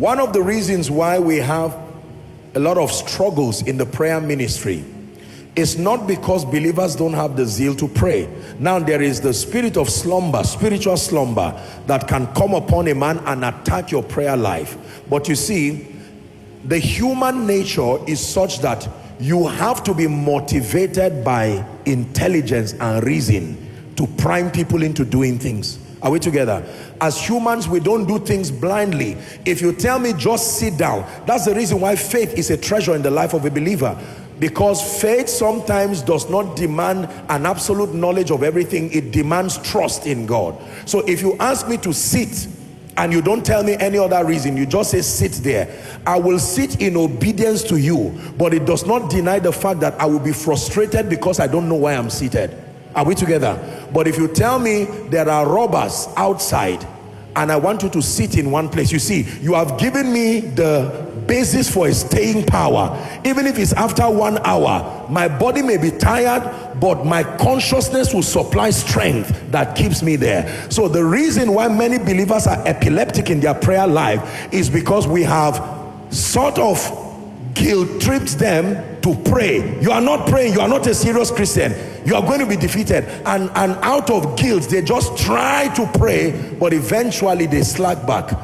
One of the reasons why we have a lot of struggles in the prayer ministry is not because believers don't have the zeal to pray. Now there is the spirit of slumber, spiritual slumber, that can come upon a man and attack your prayer life. But you see, the human nature is such that you have to be motivated by intelligence and reason to prime people into doing things. Are we together? As humans, we don't do things blindly. If you tell me just sit down, that's the reason why faith is a treasure in the life of a believer. Because faith sometimes does not demand an absolute knowledge of everything. It demands trust in God. So if you ask me to sit and you don't tell me any other reason, you just say sit there, I will sit in obedience to you, but it does not deny the fact that I will be frustrated because I don't know why I'm seated. Are we together? But if you tell me there are robbers outside and I want you to sit in one place, you see, you have given me the basis for a staying power. Even if it's after 1 hour, my body may be tired, but my consciousness will supply strength that keeps me there. So the reason why many believers are epileptic in their prayer life is because we have sort of guilt-tripped them to pray. You are not praying, you are not a serious Christian, you are going to be defeated, and out of guilt they just try to pray, but eventually they slack back.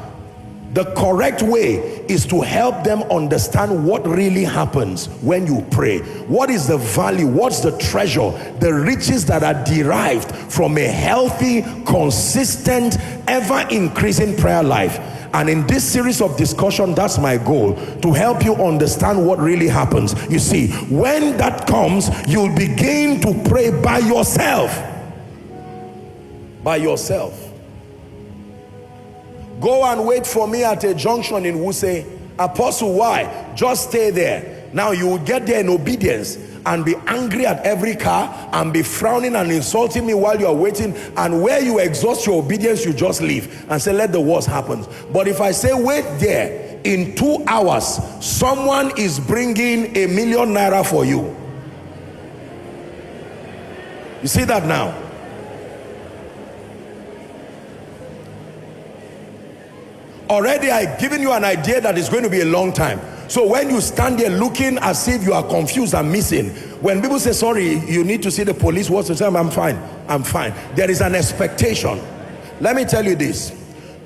The correct way is to help them understand what really happens when you pray. What is the value? What's the treasure? The riches that are derived from a healthy, consistent, ever-increasing prayer life. And in this series of discussion, that's my goal, to help you understand what really happens. You see, when that comes, you'll begin to pray by yourself. By yourself. Go and wait for me at a junction in Wuse. Apostle, why? Just stay there. Now you will get there in obedience and be angry at every car and be frowning and insulting me while you are waiting, and where you exhaust your obedience, you just leave and say let the worst happen. But if I say wait there, in 2 hours someone is bringing ₦1 million for you. You see that now? Already I've given you an idea that it's going to be a long time. So when you stand there looking as if you are confused and missing, when people say sorry, you need to see the police, what's the time? I'm fine, I'm fine. There is an expectation. Let me tell you this,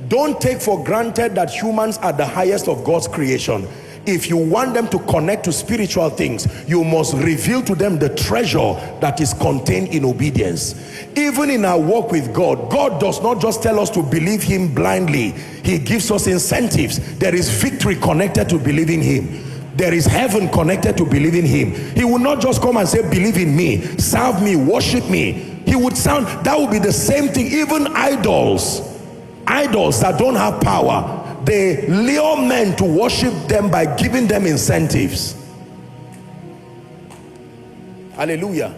don't take for granted that humans are the highest of God's creation. If you want them to connect to spiritual things, you must reveal to them the treasure that is contained in obedience. Even in our walk with God, God does not just tell us to believe him blindly. He gives us incentives. There is victory connected to believing him. There is heaven connected to believing him. He will not just come and say believe in me, serve me, worship me. He would sound, that would be the same thing. Even idols that don't have power, they lure men to worship them by giving them incentives. Hallelujah.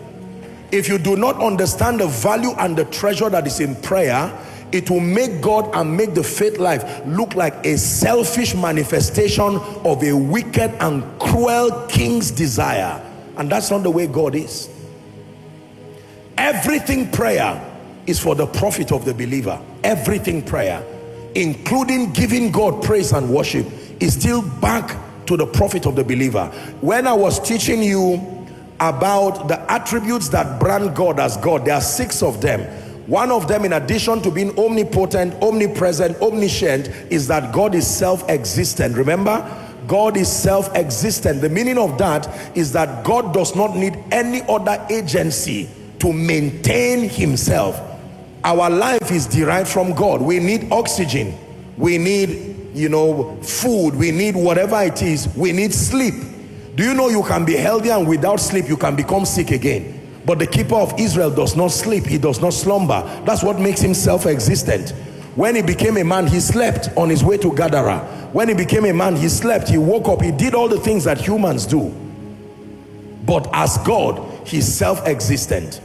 If you do not understand the value and the treasure that is in prayer, it will make God and make the faith life look like a selfish manifestation of a wicked and cruel king's desire. And that's not the way God is. Everything prayer is for the profit of the believer. Everything prayer, including giving God praise and worship, is still back to the profit of the believer. When I was teaching you about the attributes that brand God as God, there are 6 of them. One of them, in addition to being omnipotent, omnipresent, omniscient, is that God is self-existent. Remember, God is self-existent. The meaning of that is that God does not need any other agency to maintain himself. Our life is derived from God. We need oxygen, we need, food, we need whatever it is, we need sleep. Do you know you can be healthy and without sleep you can become sick again? But the keeper of Israel does not sleep, he does not slumber. That's what makes him self-existent. When he became a man, he slept on his way to Gadara. When he became a man, he slept, he woke up, he did all the things that humans do. But as God, he's self-existent.